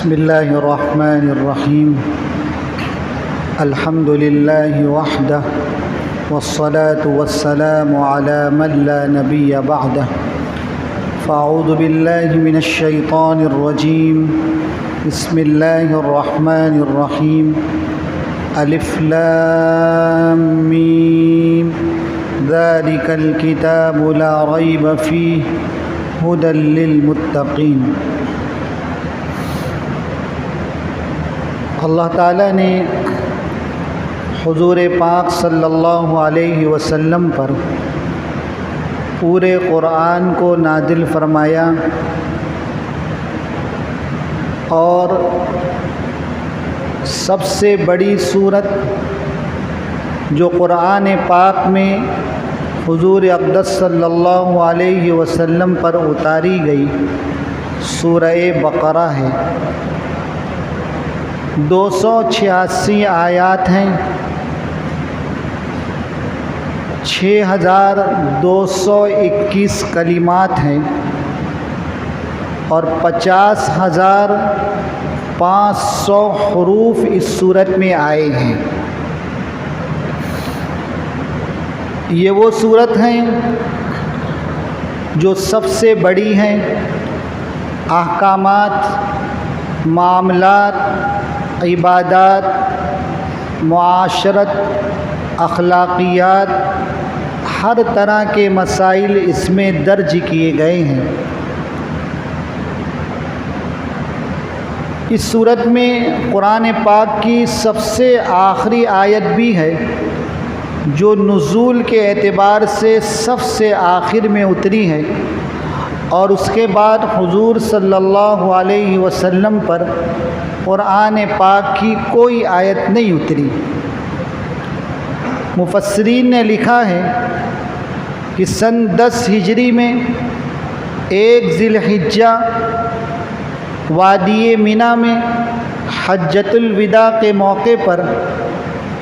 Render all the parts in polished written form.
بسم الله الرحمن الرحيم. الحمد لله وحده والصلاة والسلام على من لا نبي بعده. فأعوذ بالله من الشيطان الرجيم. بسم الله الرحمن الرحيم. الف لام ميم ذلك الكتاب لا ريب فيه هدى للمتقين. اللہ تعالیٰ نے حضور پاک صلی اللہ علیہ وسلم پر پورے قرآن کو نازل فرمایا اور سب سے بڑی صورت جو قرآن پاک میں حضور اقدس صلی اللہ علیہ وسلم پر اتاری گئی سورہ بقرہ ہے. 286 آیات ہیں. 6221 کلمات ہیں اور 50,500 حروف اس صورت میں آئے ہیں. یہ وہ صورت ہیں جو سب سے بڑی ہیں. احکامات، معاملات، عبادات، معاشرت، اخلاقیات، ہر طرح کے مسائل اس میں درج کیے گئے ہیں. اس صورت میں قرآن پاک کی سب سے آخری آیت بھی ہے جو نزول کے اعتبار سے سب سے آخر میں اتری ہے اور اس کے بعد حضور صلی اللہ علیہ وسلم پر قرآن پاک کی کوئی آیت نہیں اتری. مفسرین نے لکھا ہے کہ سن 10 ہجری میں 1 ذی الحجہ وادی منی میں حجۃ الوداع کے موقع پر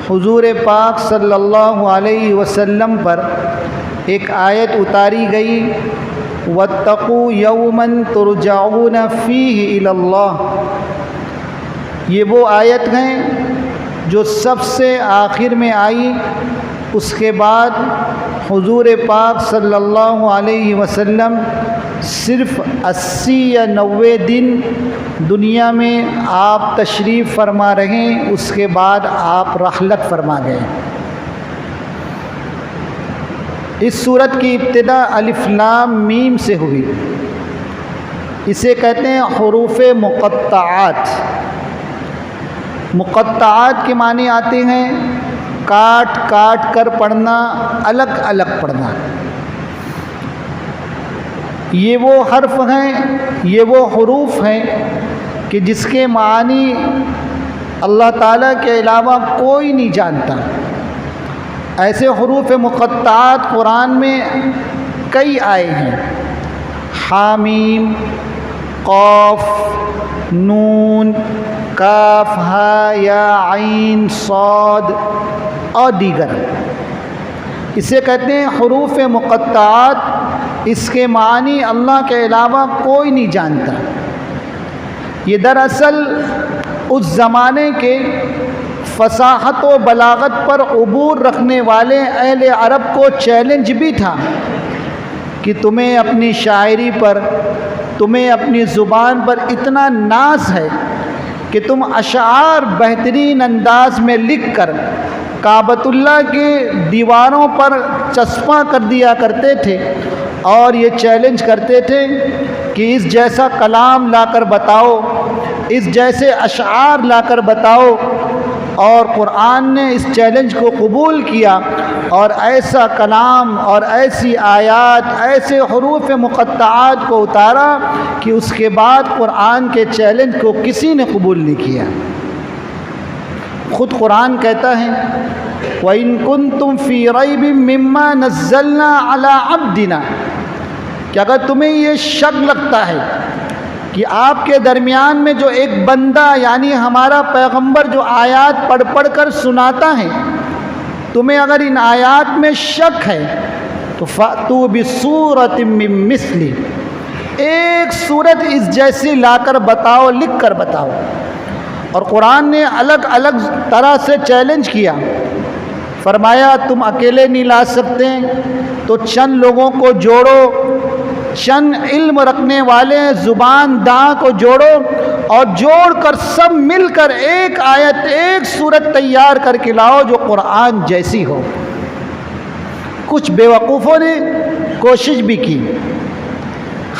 حضور پاک صلی اللہ علیہ وسلم پر ایک آیت اتاری گئی، وَاتَّقُوا يَوْمًا تُرْجَعُونَ فِيهِ إِلَى اللَّهِ. یہ وہ آیت ہیں جو سب سے آخر میں آئی. اس کے بعد حضور پاک صلی اللہ علیہ وسلم صرف 80 یا 90 دن دنیا میں آپ تشریف فرما رہے. اس کے بعد آپ رحلت فرما گئے. اس صورت کی ابتدا الف لام میم سے ہوئی. اسے کہتے ہیں حروف مقطعات. مقطعات کے معنی آتے ہیں کاٹ کاٹ کر پڑھنا، الگ الگ پڑھنا. یہ وہ حرف ہیں، یہ وہ حروف ہیں کہ جس کے معنی اللہ تعالیٰ کے علاوہ کوئی نہیں جانتا. ایسے حروف مقطعات قرآن میں کئی آئے ہیں. حامیم، قاف، نون، کاف، ہا، یا، عین، صاد اور دیگر. اسے کہتے ہیں حروف مقطعات. اس کے معنی اللہ کے علاوہ کوئی نہیں جانتا. یہ دراصل اس زمانے کے فصاحت و بلاغت پر عبور رکھنے والے اہل عرب کو چیلنج بھی تھا کہ تمہیں اپنی شاعری پر، تمہیں اپنی زبان پر اتنا ناز ہے کہ تم اشعار بہترین انداز میں لکھ کر کعبۃ اللہ کے دیواروں پر چسپاں کر دیا کرتے تھے اور یہ چیلنج کرتے تھے کہ اس جیسا کلام لا کر بتاؤ، اس جیسے اشعار لا کر بتاؤ. اور قرآن نے اس چیلنج کو قبول کیا اور ایسا کلام اور ایسی آیات، ایسے حروف مقطعات کو اتارا کہ اس کے بعد قرآن کے چیلنج کو کسی نے قبول نہیں کیا. خود قرآن کہتا ہے وَإِن كُنتُمْ فِي رَيْبٍ مِّمَّا نَزَّلْنَا عَلَىٰ عَبْدِنَا، کہ اگر تمہیں یہ شک لگتا ہے کہ آپ کے درمیان میں جو ایک بندہ یعنی ہمارا پیغمبر جو آیات پڑھ پڑھ کر سناتا ہے، تمہیں اگر ان آیات میں شک ہے تو فَأْتُوا بِسُورَةٍ مِّن مِّثْلِهِ، ایک صورت اس جیسی لا کر بتاؤ، لکھ کر بتاؤ۔ اور قرآن نے الگ الگ طرح سے چیلنج کیا، فرمایا تم اکیلے نہیں لا سکتے تو چند لوگوں کو جوڑو، چند علم رکھنے والے زبان داں کو جوڑو، اور جوڑ کر سب مل کر ایک آیت، ایک صورت تیار کر کے لاؤ جو قرآن جیسی ہو۔ کچھ بیوقوفوں نے کوشش بھی کی،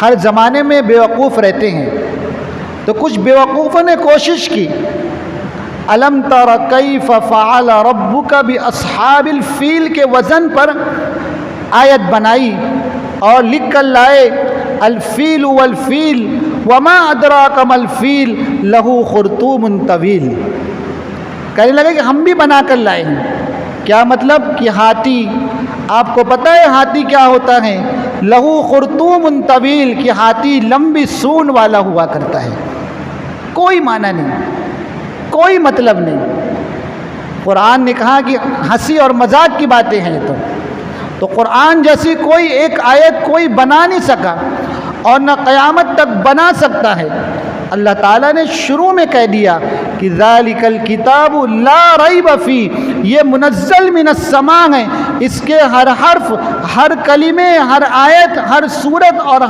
ہر زمانے میں بیوقوف رہتے ہیں، تو کچھ بیوقوفوں نے کوشش کی۔ الم تر کیف فعل ربک باصحاب الفیل کے وزن پر آیت بنائی اور لکھ کر لائے، الفیل والفیل وما ادراک ما الفیل لہ خرطوم طویل۔ کہنے لگے کہ ہم بھی بنا کر لائے ہیں۔ کیا مطلب؟ کہ ہاتھی، آپ کو پتہ ہے ہاتھی کیا ہوتا ہے؟ لہو خرطوم طویل، کہ ہاتھی لمبی سونڈ والا ہوا کرتا ہے۔ کوئی معنی نہیں، کوئی مطلب نہیں۔ قرآن نے کہا کہ ہنسی اور مذاق کی باتیں ہیں تو قرآن جیسی کوئی ایک آیت کوئی بنا نہیں سکا اور نہ قیامت تک بنا سکتا ہے۔ اللہ تعالیٰ نے شروع میں کہہ دیا کہ ذالک الکتاب لا ریب فیہ، یہ منزل من السماء ہے، اس کے ہر حرف، ہر کلمے، ہر آیت، ہر سورت اور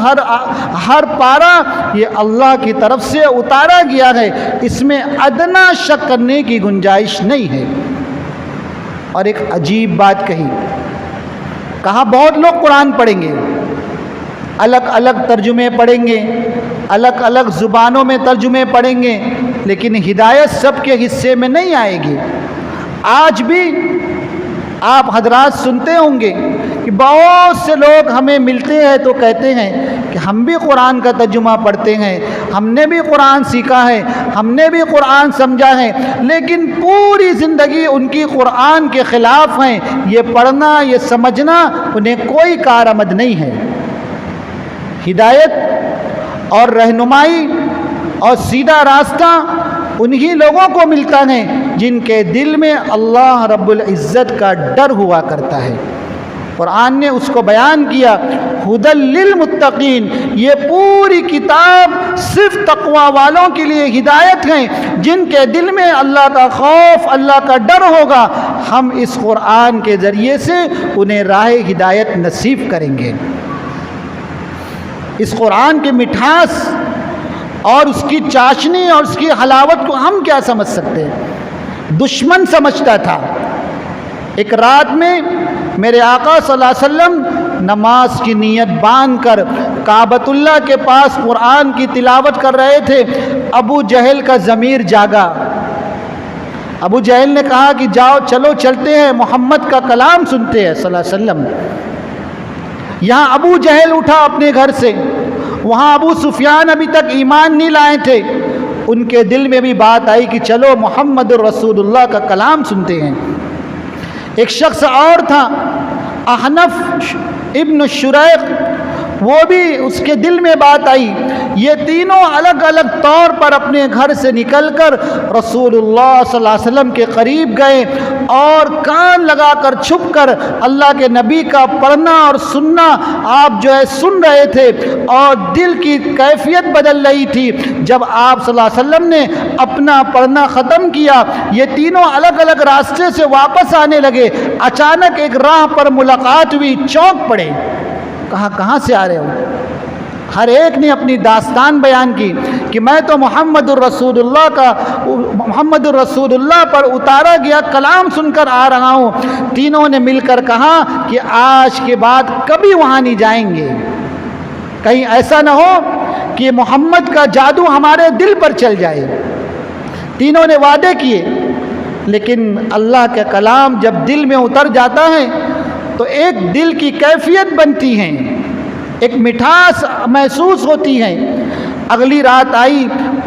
ہر پارہ یہ اللہ کی طرف سے اتارا گیا ہے، اس میں ادنا شک کرنے کی گنجائش نہیں ہے۔ اور ایک عجیب بات کہی، کہا بہت لوگ قرآن پڑھیں گے، الگ الگ ترجمے پڑھیں گے، الگ الگ زبانوں میں ترجمے پڑھیں گے، لیکن ہدایت سب کے حصے میں نہیں آئے گی۔ آج بھی آپ حضرات سنتے ہوں گے کہ بہت سے لوگ ہمیں ملتے ہیں تو کہتے ہیں کہ ہم بھی قرآن کا ترجمہ پڑھتے ہیں، ہم نے بھی قرآن سیکھا ہے، ہم نے بھی قرآن سمجھا ہے، لیکن پوری زندگی ان کی قرآن کے خلاف ہیں۔ یہ پڑھنا، یہ سمجھنا انہیں کوئی کارآمد نہیں ہے۔ ہدایت اور رہنمائی اور سیدھا راستہ انہی لوگوں کو ملتا ہے جن کے دل میں اللہ رب العزت کا ڈر ہوا کرتا ہے۔ قرآن نے اس کو بیان کیا، ھدی للمتقین، یہ پوری کتاب صرف تقوی والوں کے لیے ہدایت ہے، جن کے دل میں اللہ کا خوف، اللہ کا ڈر ہوگا، ہم اس قرآن کے ذریعے سے انہیں راہ ہدایت نصیب کریں گے۔ اس قرآن کی مٹھاس اور اس کی چاشنی اور اس کی حلاوت کو ہم کیا سمجھ سکتے ہیں؟ دشمن سمجھتا تھا۔ ایک رات میں میرے آقا صلی اللہ علیہ وسلم نماز کی نیت باندھ کر کعبۃ اللہ کے پاس قرآن کی تلاوت کر رہے تھے۔ ابو جہل کا ضمیر جاگا۔ ابو جہل نے کہا کہ جاؤ، چلو چلتے ہیں، محمد کا کلام سنتے ہیں صلی اللہ علیہ وسلم۔ یہاں ابو جہل اٹھا اپنے گھر سے، وہاں ابو سفیان ابھی تک ایمان نہیں لائے تھے، ان کے دل میں بھی بات آئی کہ چلو محمد الرسول اللہ کا کلام سنتے ہیں۔ ایک شخص اور تھا، احنف ابن شریق، وہ بھی اس کے دل میں بات آئی۔ یہ تینوں الگ الگ طور پر اپنے گھر سے نکل کر رسول اللہ صلی اللہ علیہ وسلم کے قریب گئے اور کان لگا کر چھپ کر اللہ کے نبی کا پڑھنا اور سننا آپ جو ہے سن رہے تھے، اور دل کی کیفیت بدل رہی تھی۔ جب آپ صلی اللہ علیہ وسلم نے اپنا پڑھنا ختم کیا، یہ تینوں الگ الگ راستے سے واپس آنے لگے۔ اچانک ایک راہ پر ملاقات ہوئی، چونک پڑے، کہاں سے آ رہے ہو؟ ہر ایک نے اپنی داستان بیان کی کہ میں تو محمد الرسول اللہ پر اتارا گیا کلام سن کر آ رہا ہوں۔ تینوں نے مل کر کہا کہ آج کے بعد کبھی وہاں نہیں جائیں گے، کہیں ایسا نہ ہو کہ محمد کا جادو ہمارے دل پر چل جائے۔ تینوں نے وعدے کیے، لیکن اللہ کا کلام جب دل میں اتر جاتا ہے تو ایک دل کی کیفیت بنتی ہے، ایک مٹھاس محسوس ہوتی ہے۔ اگلی رات آئی